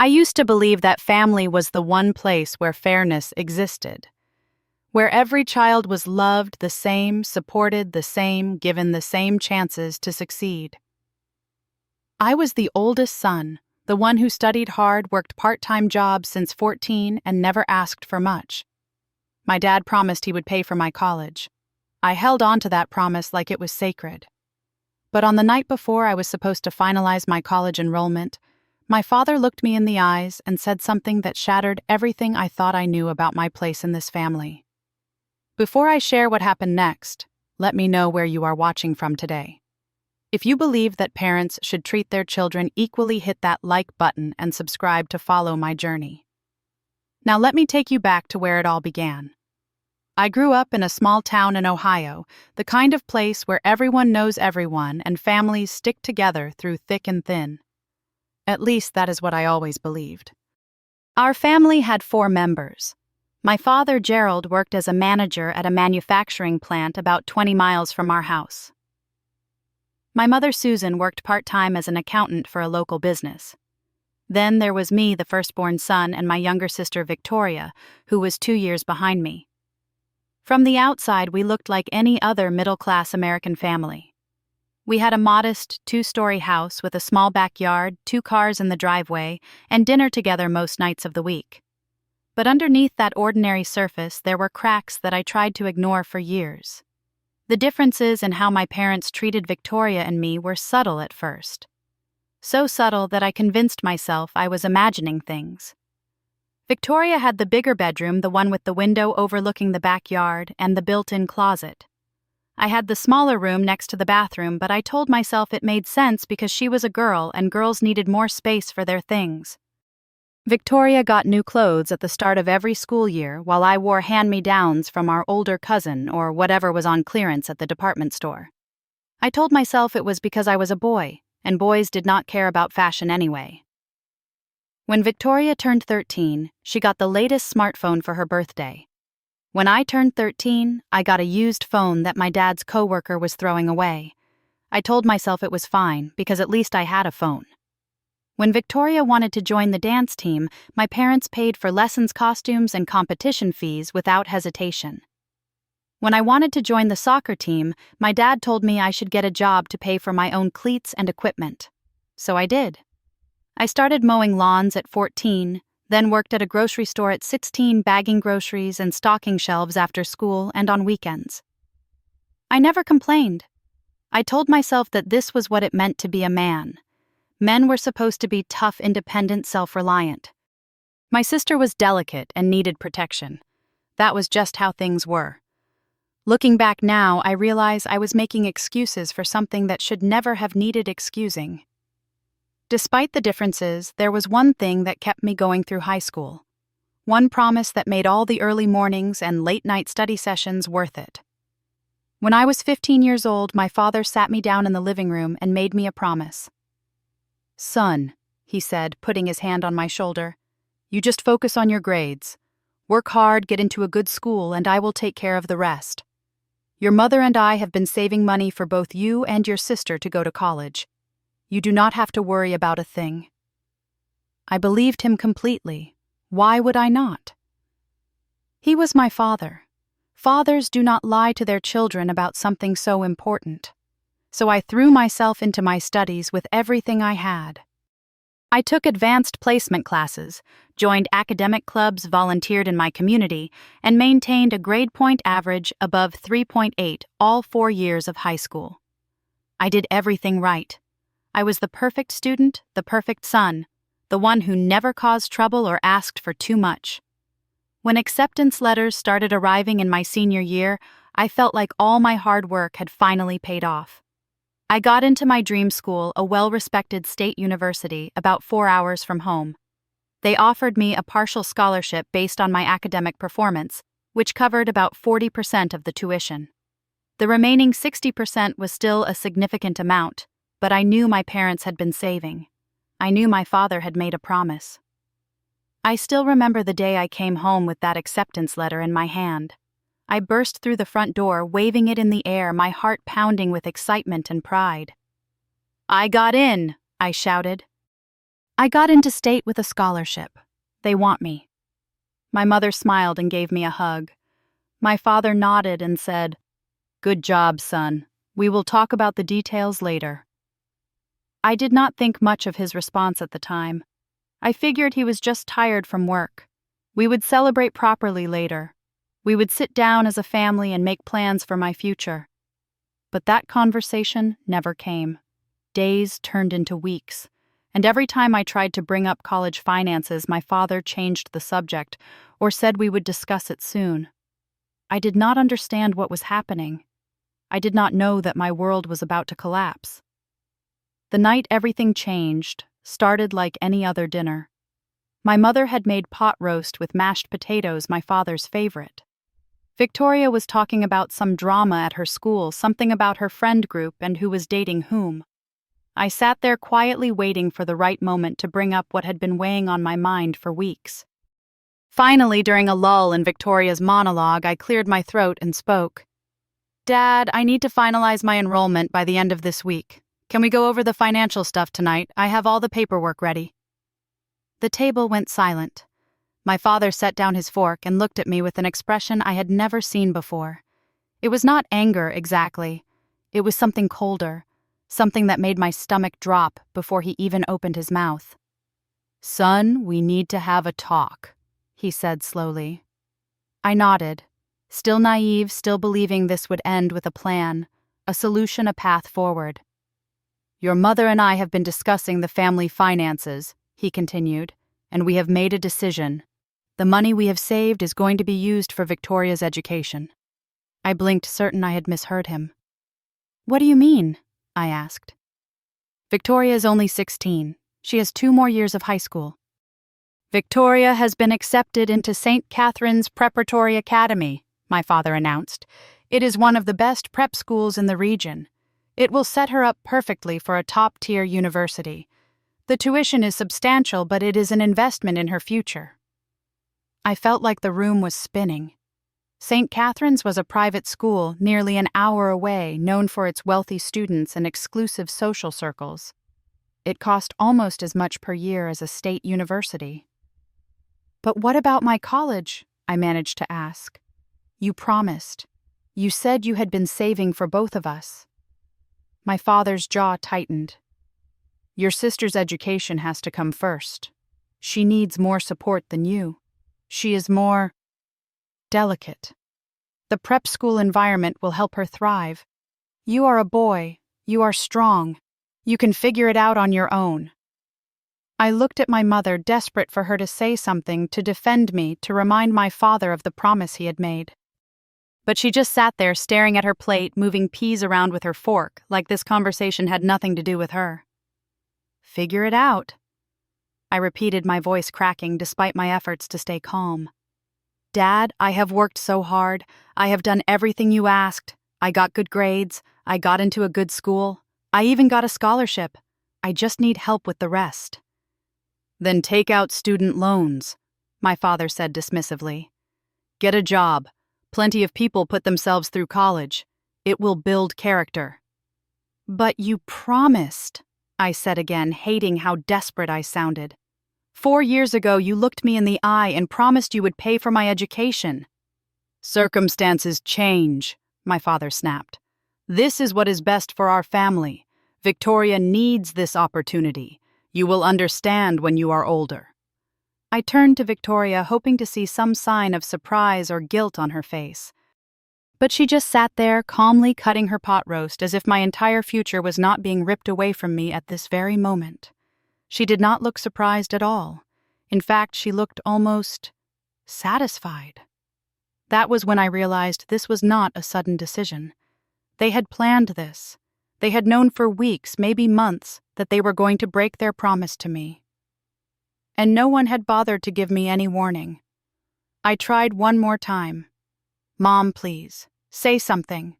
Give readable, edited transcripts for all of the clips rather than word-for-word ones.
I used to believe that family was the one place where fairness existed, where every child was loved the same, supported the same, given the same chances to succeed. I was the oldest son, the one who studied hard, worked part-time jobs since 14, and never asked for much. My dad promised he would pay for my college. I held on to that promise like it was sacred. But on the night before I was supposed to finalize my college enrollment, my father looked me in the eyes and said something that shattered everything I thought I knew about my place in this family. Before I share what happened next, let me know where you are watching from today. If you believe that parents should treat their children equally, hit that like button and subscribe to follow my journey. Now let me take you back to where it all began. I grew up in a small town in Ohio, the kind of place where everyone knows everyone and families stick together through thick and thin. At least that is what I always believed. Our family had 4 members. My father, Gerald, worked as a manager at a manufacturing plant about 20 miles from our house. My mother, Susan, worked part-time as an accountant for a local business. Then there was me, the firstborn son, and my younger sister, Victoria, who was 2 years behind me. From the outside, we looked like any other middle-class American family. We had a modest 2-story house with a small backyard, 2 cars in the driveway, and dinner together most nights of the week. But underneath that ordinary surface, there were cracks that I tried to ignore for years. The differences in how my parents treated Victoria and me were subtle at first. So subtle that I convinced myself I was imagining things. Victoria had the bigger bedroom, the one with the window overlooking the backyard and the built-in closet. I had the smaller room next to the bathroom, but I told myself it made sense because she was a girl and girls needed more space for their things. Victoria got new clothes at the start of every school year, while I wore hand-me-downs from our older cousin or whatever was on clearance at the department store. I told myself it was because I was a boy, and boys did not care about fashion anyway. When Victoria turned 13, she got the latest smartphone for her birthday. When I turned 13, I got a used phone that my dad's coworker was throwing away. I told myself it was fine because at least I had a phone. When Victoria wanted to join the dance team, my parents paid for lessons, costumes, and competition fees without hesitation. When I wanted to join the soccer team, my dad told me I should get a job to pay for my own cleats and equipment. So I did. I started mowing lawns at 14, then worked at a grocery store at 16, bagging groceries and stocking shelves after school and on weekends. I never complained. I told myself that this was what it meant to be a man. Men were supposed to be tough, independent, self-reliant. My sister was delicate and needed protection. That was just how things were. Looking back now, I realize I was making excuses for something that should never have needed excusing. Despite the differences, there was one thing that kept me going through high school. One promise that made all the early mornings and late-night study sessions worth it. When I was 15 years old, my father sat me down in the living room and made me a promise. "Son," he said, putting his hand on my shoulder, "you just focus on your grades. Work hard, get into a good school, and I will take care of the rest. Your mother and I have been saving money for both you and your sister to go to college. You do not have to worry about a thing." I believed him completely. Why would I not? He was my father. Fathers do not lie to their children about something so important. So I threw myself into my studies with everything I had. I took advanced placement classes, joined academic clubs, volunteered in my community, and maintained a grade point average above 3.8 all 4 years of high school. I did everything right. I was the perfect student, the perfect son, the one who never caused trouble or asked for too much. When acceptance letters started arriving in my senior year, I felt like all my hard work had finally paid off. I got into my dream school, a well-respected state university about 4 hours from home. They offered me a partial scholarship based on my academic performance, which covered about 40% of the tuition. The remaining 60% was still a significant amount, but I knew my parents had been saving. I knew my father had made a promise. I still remember the day I came home with that acceptance letter in my hand. I burst through the front door, waving it in the air, my heart pounding with excitement and pride. "I got in," I shouted. I got into state with a scholarship. They want me. My mother smiled and gave me a hug. My father nodded and said, "Good job, son. We will talk about the details later." I did not think much of his response at the time. I figured he was just tired from work. We would celebrate properly later. We would sit down as a family and make plans for my future. But that conversation never came. Days turned into weeks, and every time I tried to bring up college finances, my father changed the subject or said we would discuss it soon. I did not understand what was happening. I did not know that my world was about to collapse. The night everything changed started like any other dinner. My mother had made pot roast with mashed potatoes, my father's favorite. Victoria was talking about some drama at her school, something about her friend group and who was dating whom. I sat there quietly waiting for the right moment to bring up what had been weighing on my mind for weeks. Finally, during a lull in Victoria's monologue, I cleared my throat and spoke. "Dad, I need to finalize my enrollment by the end of this week. Can we go over the financial stuff tonight? I have all the paperwork ready." The table went silent. My father set down his fork and looked at me with an expression I had never seen before. It was not anger exactly. It was something colder, something that made my stomach drop before he even opened his mouth. "Son, we need to have a talk," he said slowly. I nodded, still naive, still believing this would end with a plan, a solution, a path forward. "Your mother and I have been discussing the family finances," he continued, "and we have made a decision. The money we have saved is going to be used for Victoria's education." I blinked, certain I had misheard him. "What do you mean?" I asked. "Victoria is only 16. She has 2 more years of high school. Victoria has been accepted into St. Catherine's Preparatory Academy," my father announced. "It is one of the best prep schools in the region. It will set her up perfectly for a top-tier university. The tuition is substantial, but it is an investment in her future." I felt like the room was spinning. St. Catherine's was a private school nearly an hour away, known for its wealthy students and exclusive social circles. It cost almost as much per year as a state university. "But what about my college?" I managed to ask. "You promised. You said you had been saving for both of us." My father's jaw tightened. "Your sister's education has to come first. She needs more support than you. She is more delicate. The prep school environment will help her thrive. You are a boy. You are strong. You can figure it out on your own." I looked at my mother, desperate for her to say something, to defend me, to remind my father of the promise he had made. But she just sat there staring at her plate, moving peas around with her fork, like this conversation had nothing to do with her. "Figure it out," I repeated, my voice cracking despite my efforts to stay calm. "Dad, I have worked so hard. I have done everything you asked. I got good grades. I got into a good school. I even got a scholarship. I just need help with the rest." "Then take out student loans," my father said dismissively. "Get a job. Plenty of people put themselves through college. It will build character." "But you promised," I said again, hating how desperate I sounded. 4 years ago, you looked me in the eye and promised you would pay for my education." "Circumstances change," my father snapped. "This is what is best for our family. Victoria needs this opportunity. You will understand when you are older." I turned to Victoria, hoping to see some sign of surprise or guilt on her face. But she just sat there, calmly cutting her pot roast, as if my entire future was not being ripped away from me at this very moment. She did not look surprised at all. In fact, she looked almost satisfied. That was when I realized this was not a sudden decision. They had planned this. They had known for weeks, maybe months, that they were going to break their promise to me. And no one had bothered to give me any warning. I tried one more time. "Mom, please, say something."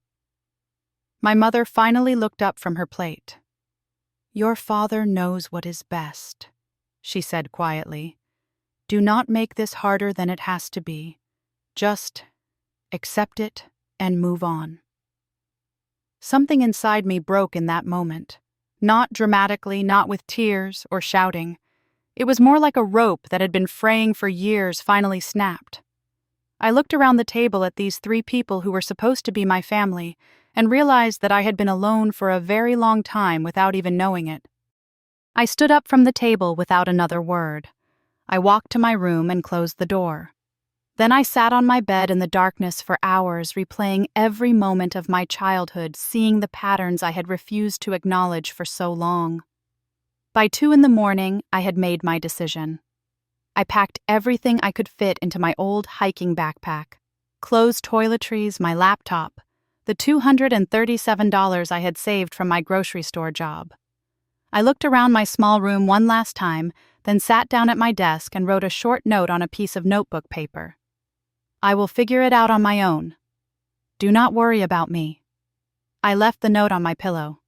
My mother finally looked up from her plate. "Your father knows what is best," she said quietly. "Do not make this harder than it has to be. Just accept it and move on." Something inside me broke in that moment. Not dramatically, not with tears or shouting. It was more like a rope that had been fraying for years finally snapped. I looked around the table at these 3 people who were supposed to be my family and realized that I had been alone for a very long time without even knowing it. I stood up from the table without another word. I walked to my room and closed the door. Then I sat on my bed in the darkness for hours, replaying every moment of my childhood, seeing the patterns I had refused to acknowledge for so long. By 2 a.m, I had made my decision. I packed everything I could fit into my old hiking backpack: clothes, toiletries, my laptop, the $237 I had saved from my grocery store job. I looked around my small room one last time, then sat down at my desk and wrote a short note on a piece of notebook paper. I will figure it out on my own. Do not worry about me. I left the note on my pillow.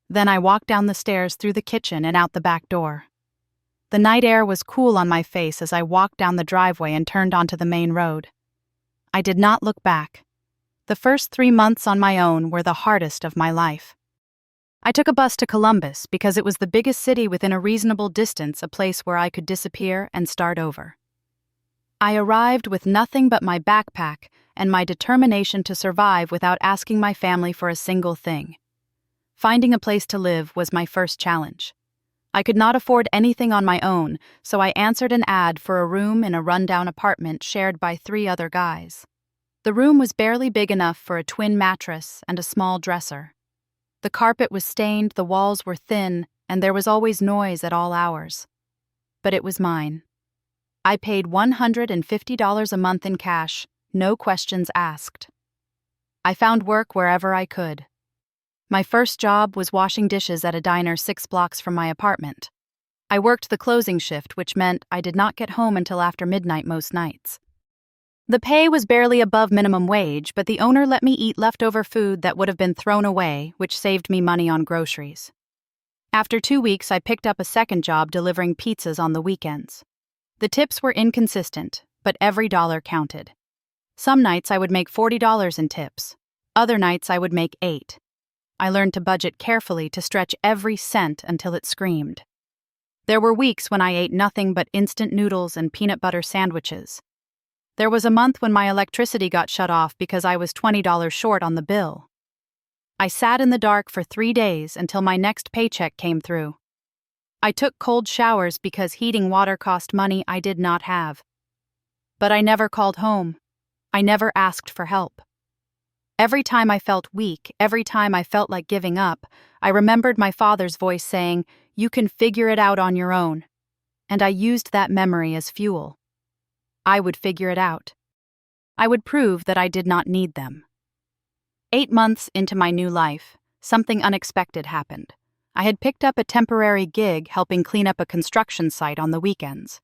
Then I walked down the stairs through the kitchen and out the back door. The night air was cool on my face as I walked down the driveway and turned onto the main road. I did not look back. The first 3 months on my own were the hardest of my life. I took a bus to Columbus because it was the biggest city within a reasonable distance, a place where I could disappear and start over. I arrived with nothing but my backpack and my determination to survive without asking my family for a single thing. Finding a place to live was my first challenge. I could not afford anything on my own, so I answered an ad for a room in a rundown apartment shared by 3 other guys. The room was barely big enough for a twin mattress and a small dresser. The carpet was stained, the walls were thin, and there was always noise at all hours. But it was mine. I paid $150 a month in cash, no questions asked. I found work wherever I could. My first job was washing dishes at a diner 6 blocks from my apartment. I worked the closing shift, which meant I did not get home until after midnight most nights. The pay was barely above minimum wage, but the owner let me eat leftover food that would have been thrown away, which saved me money on groceries. After 2 weeks, I picked up a second job delivering pizzas on the weekends. The tips were inconsistent, but every dollar counted. Some nights I would make $40 in tips. Other nights I would make $8. I learned to budget carefully to stretch every cent until it screamed. There were weeks when I ate nothing but instant noodles and peanut butter sandwiches. There was a month when my electricity got shut off because I was $20 short on the bill. I sat in the dark for 3 days until my next paycheck came through. I took cold showers because heating water cost money I did not have. But I never called home. I never asked for help. Every time I felt weak, every time I felt like giving up, I remembered my father's voice saying, "You can figure it out on your own." And I used that memory as fuel. I would figure it out. I would prove that I did not need them. 8 months into my new life, something unexpected happened. I had picked up a temporary gig helping clean up a construction site on the weekends.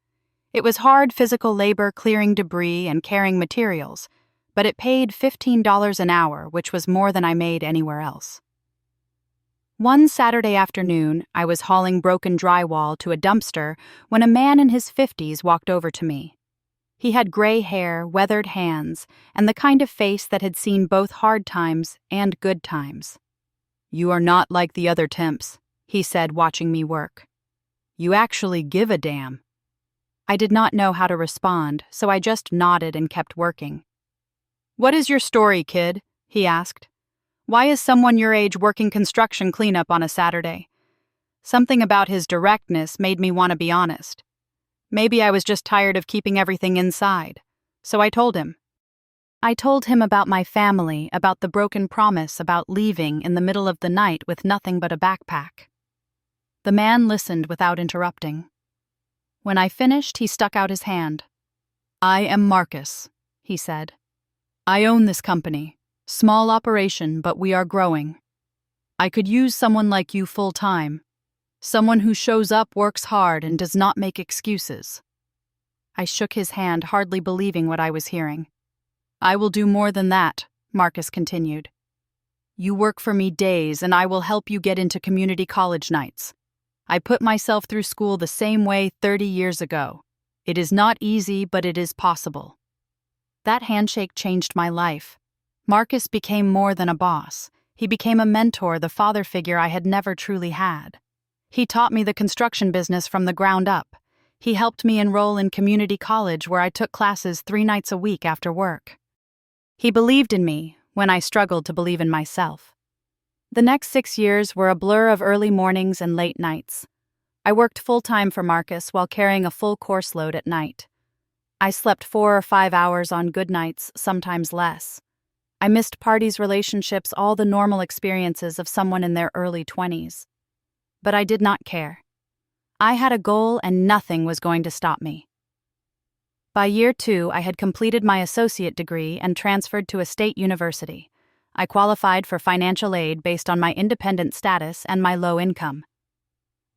It was hard physical labor clearing debris and carrying materials, but it paid $15 an hour, which was more than I made anywhere else. One Saturday afternoon, I was hauling broken drywall to a dumpster when a man in his 50s walked over to me. He had gray hair, weathered hands, and the kind of face that had seen both hard times and good times. "You are not like the other temps," he said, watching me work. "You actually give a damn." I did not know how to respond, so I just nodded and kept working. "What is your story, kid?" he asked. "Why is someone your age working construction cleanup on a Saturday?" Something about his directness made me want to be honest. Maybe I was just tired of keeping everything inside, so I told him. I told him about my family, about the broken promise, about leaving in the middle of the night with nothing but a backpack. The man listened without interrupting. When I finished, he stuck out his hand. "I am Marcus," he said. "I own this company. Small operation, but we are growing. I could use someone like you full-time. Someone who shows up, works hard, and does not make excuses." I shook his hand, hardly believing what I was hearing. "I will do more than that," Marcus continued. "You work for me days, and I will help you get into community college nights. I put myself through school the same way 30 years ago. It is not easy, but it is possible." That handshake changed my life. Marcus became more than a boss. He became a mentor, the father figure I had never truly had. He taught me the construction business from the ground up. He helped me enroll in community college where I took classes 3 nights a week after work. He believed in me when I struggled to believe in myself. The next 6 years were a blur of early mornings and late nights. I worked full-time for Marcus while carrying a full course load at night. I slept 4 or 5 hours on good nights, sometimes less. I missed parties, relationships, all the normal experiences of someone in their early 20s. But I did not care. I had a goal and nothing was going to stop me. By year 2, I had completed my associate degree and transferred to a state university. I qualified for financial aid based on my independent status and my low income.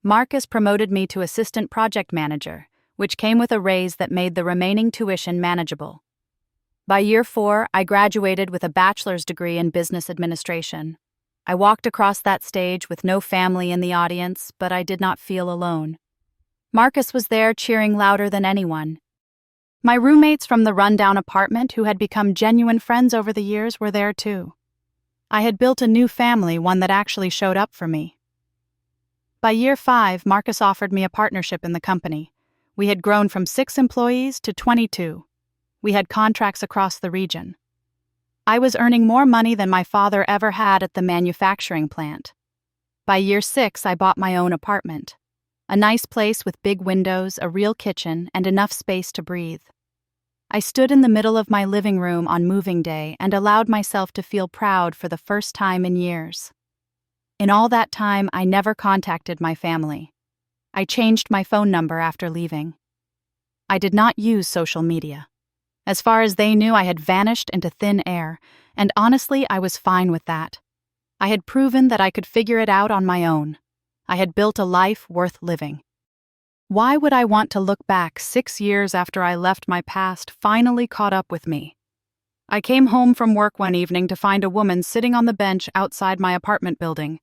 Marcus promoted me to assistant project manager, which came with a raise that made the remaining tuition manageable. By year 4, I graduated with a bachelor's degree in business administration. I walked across that stage with no family in the audience, but I did not feel alone. Marcus was there cheering louder than anyone. My roommates from the rundown apartment, who had become genuine friends over the years, were there too. I had built a new family, one that actually showed up for me. By year 5, Marcus offered me a partnership in the company. We had grown from 6 employees to 22. We had contracts across the region. I was earning more money than my father ever had at the manufacturing plant. By year 6, I bought my own apartment. A nice place with big windows, a real kitchen, and enough space to breathe. I stood in the middle of my living room on moving day and allowed myself to feel proud for the first time in years. In all that time, I never contacted my family. I changed my phone number after leaving. I did not use social media. As far as they knew, I had vanished into thin air, and honestly, I was fine with that. I had proven that I could figure it out on my own. I had built a life worth living. Why would I want to look back 6 years after I left my past finally caught up with me? I came home from work one evening to find a woman sitting on the bench outside my apartment building.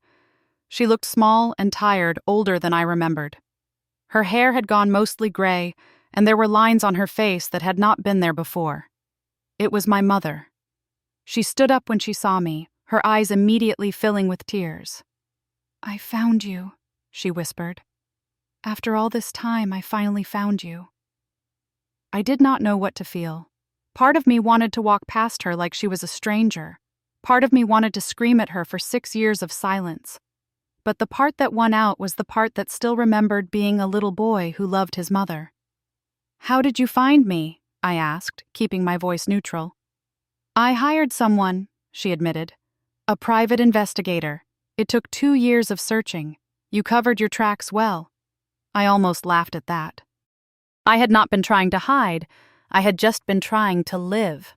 She looked small and tired, older than I remembered. Her hair had gone mostly gray, and there were lines on her face that had not been there before. It was my mother. She stood up when she saw me, her eyes immediately filling with tears. "I found you," she whispered. "After all this time, I finally found you." I did not know what to feel. Part of me wanted to walk past her like she was a stranger. Part of me wanted to scream at her for 6 years of silence. But the part that won out was the part that still remembered being a little boy who loved his mother. "How did you find me?" I asked, keeping my voice neutral. "I hired someone," she admitted. "A private investigator. It took 2 years of searching. You covered your tracks well." I almost laughed at that. I had not been trying to hide. I had just been trying to live.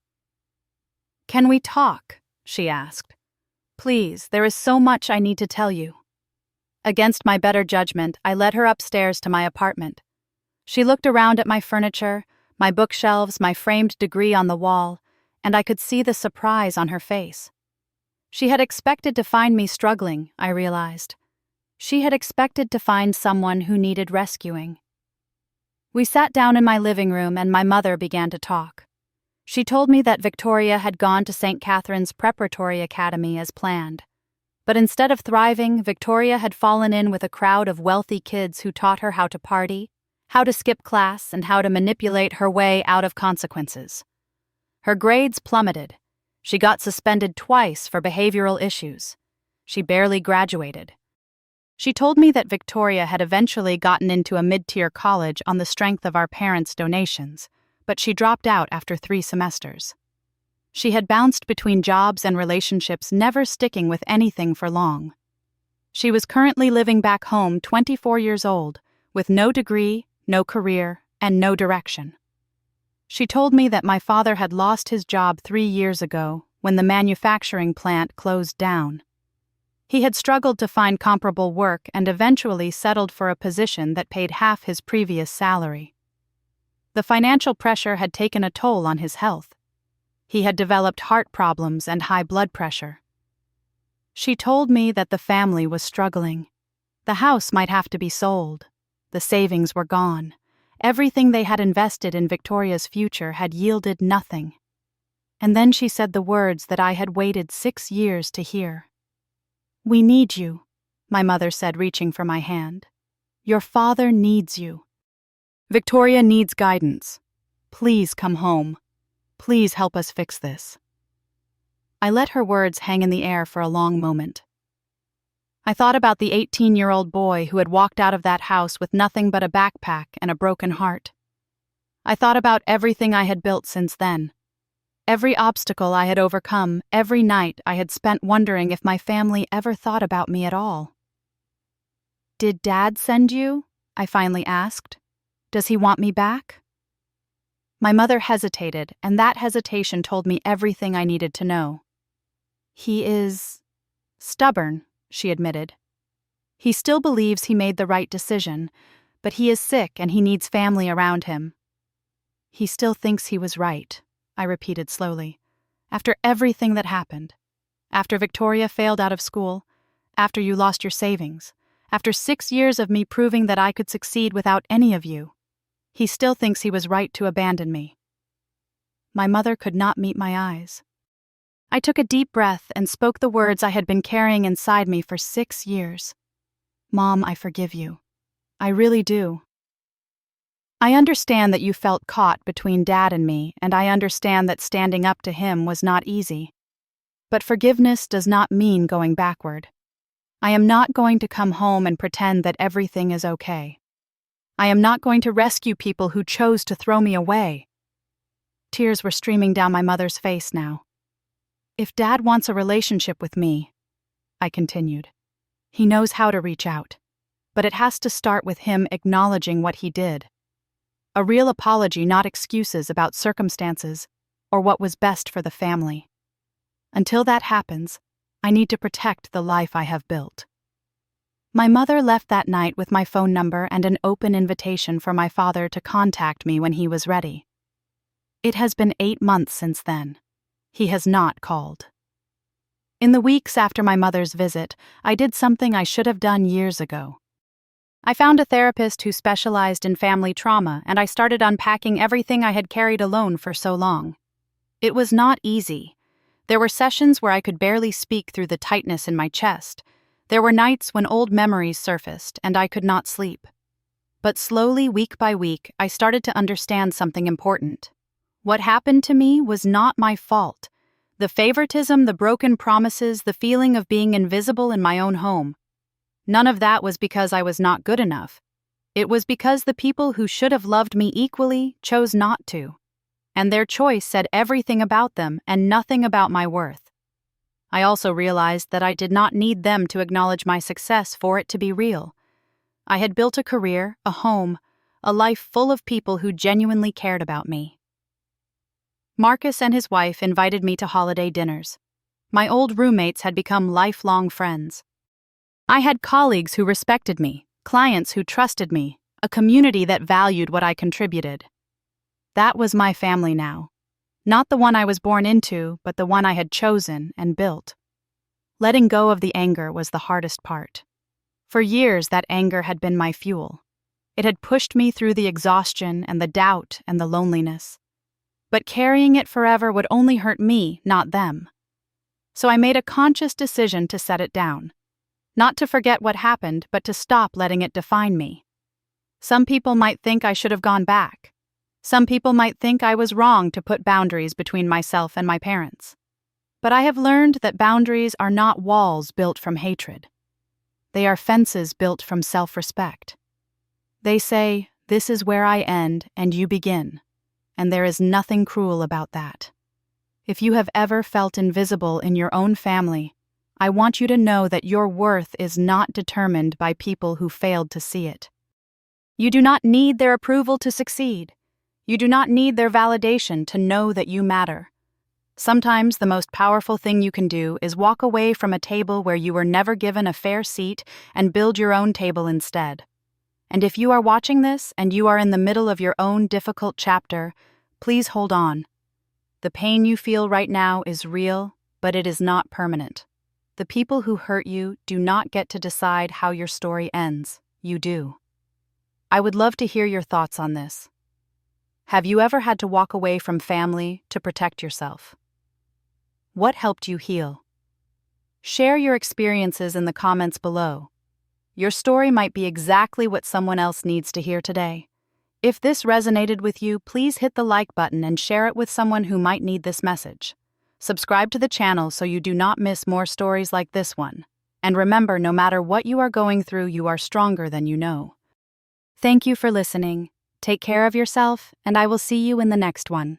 "Can we talk?" she asked. "Please, there is so much I need to tell you." Against my better judgment, I led her upstairs to my apartment. She looked around at my furniture, my bookshelves, my framed degree on the wall, and I could see the surprise on her face. She had expected to find me struggling, I realized. She had expected to find someone who needed rescuing. We sat down in my living room and my mother began to talk. She told me that Victoria had gone to St. Catherine's Preparatory Academy as planned. But instead of thriving, Victoria had fallen in with a crowd of wealthy kids who taught her how to party, how to skip class, and how to manipulate her way out of consequences. Her grades plummeted. She got suspended twice for behavioral issues. She barely graduated. She told me that Victoria had eventually gotten into a mid-tier college on the strength of our parents' donations, but she dropped out after 3 semesters. She had bounced between jobs and relationships, never sticking with anything for long. She was currently living back home, 24 years old, with no degree, no career, and no direction. She told me that my father had lost his job 3 years ago when the manufacturing plant closed down. He had struggled to find comparable work and eventually settled for a position that paid half his previous salary. The financial pressure had taken a toll on his health. He had developed heart problems and high blood pressure. She told me that the family was struggling. The house might have to be sold. The savings were gone. Everything they had invested in Victoria's future had yielded nothing. And then she said the words that I had waited 6 years to hear. "We need you," my mother said, reaching for my hand. "Your father needs you." Victoria needs guidance. Please come home. Please help us fix this. I let her words hang in the air for a long moment. I thought about the 18-year-old boy who had walked out of that house with nothing but a backpack and a broken heart. I thought about everything I had built since then. Every obstacle I had overcome, every night I had spent wondering if my family ever thought about me at all. "Did Dad send you?" I finally asked. "Does he want me back?" My mother hesitated, and that hesitation told me everything I needed to know. "He is stubborn," she admitted. "He still believes he made the right decision, but he is sick and he needs family around him." "He still thinks he was right," I repeated slowly. "After everything that happened. After Victoria failed out of school. After you lost your savings. After 6 years of me proving that I could succeed without any of you. He still thinks he was right to abandon me." My mother could not meet my eyes. I took a deep breath and spoke the words I had been carrying inside me for 6 years. "Mom, I forgive you. I really do. I understand that you felt caught between Dad and me, and I understand that standing up to him was not easy. But forgiveness does not mean going backward. I am not going to come home and pretend that everything is okay. I am not going to rescue people who chose to throw me away." Tears were streaming down my mother's face now. "If Dad wants a relationship with me," I continued, "he knows how to reach out. But it has to start with him acknowledging what he did. A real apology, not excuses about circumstances or what was best for the family. Until that happens, I need to protect the life I have built." My mother left that night with my phone number and an open invitation for my father to contact me when he was ready. It has been 8 months since then. He has not called. In the weeks after my mother's visit, I did something I should have done years ago. I found a therapist who specialized in family trauma, and I started unpacking everything I had carried alone for so long. It was not easy. There were sessions where I could barely speak through the tightness in my chest. There were nights when old memories surfaced, and I could not sleep. But slowly, week by week, I started to understand something important. What happened to me was not my fault. The favoritism, the broken promises, the feeling of being invisible in my own home. None of that was because I was not good enough. It was because the people who should have loved me equally chose not to. And their choice said everything about them and nothing about my worth. I also realized that I did not need them to acknowledge my success for it to be real. I had built a career, a home, a life full of people who genuinely cared about me. Marcus and his wife invited me to holiday dinners. My old roommates had become lifelong friends. I had colleagues who respected me, clients who trusted me, a community that valued what I contributed. That was my family now. Not the one I was born into, but the one I had chosen and built. Letting go of the anger was the hardest part. For years, that anger had been my fuel. It had pushed me through the exhaustion and the doubt and the loneliness. But carrying it forever would only hurt me, not them. So I made a conscious decision to set it down. Not to forget what happened, but to stop letting it define me. Some people might think I should have gone back. Some people might think I was wrong to put boundaries between myself and my parents. But I have learned that boundaries are not walls built from hatred. They are fences built from self-respect. They say, "This is where I end and you begin," and there is nothing cruel about that. If you have ever felt invisible in your own family, I want you to know that your worth is not determined by people who failed to see it. You do not need their approval to succeed. You do not need their validation to know that you matter. Sometimes the most powerful thing you can do is walk away from a table where you were never given a fair seat and build your own table instead. And if you are watching this and you are in the middle of your own difficult chapter, please hold on. The pain you feel right now is real, but it is not permanent. The people who hurt you do not get to decide how your story ends. You do. I would love to hear your thoughts on this. Have you ever had to walk away from family to protect yourself? What helped you heal? Share your experiences in the comments below. Your story might be exactly what someone else needs to hear today. If this resonated with you, please hit the like button and share it with someone who might need this message. Subscribe to the channel so you do not miss more stories like this one. And remember, no matter what you are going through, you are stronger than you know. Thank you for listening. Take care of yourself, and I will see you in the next one.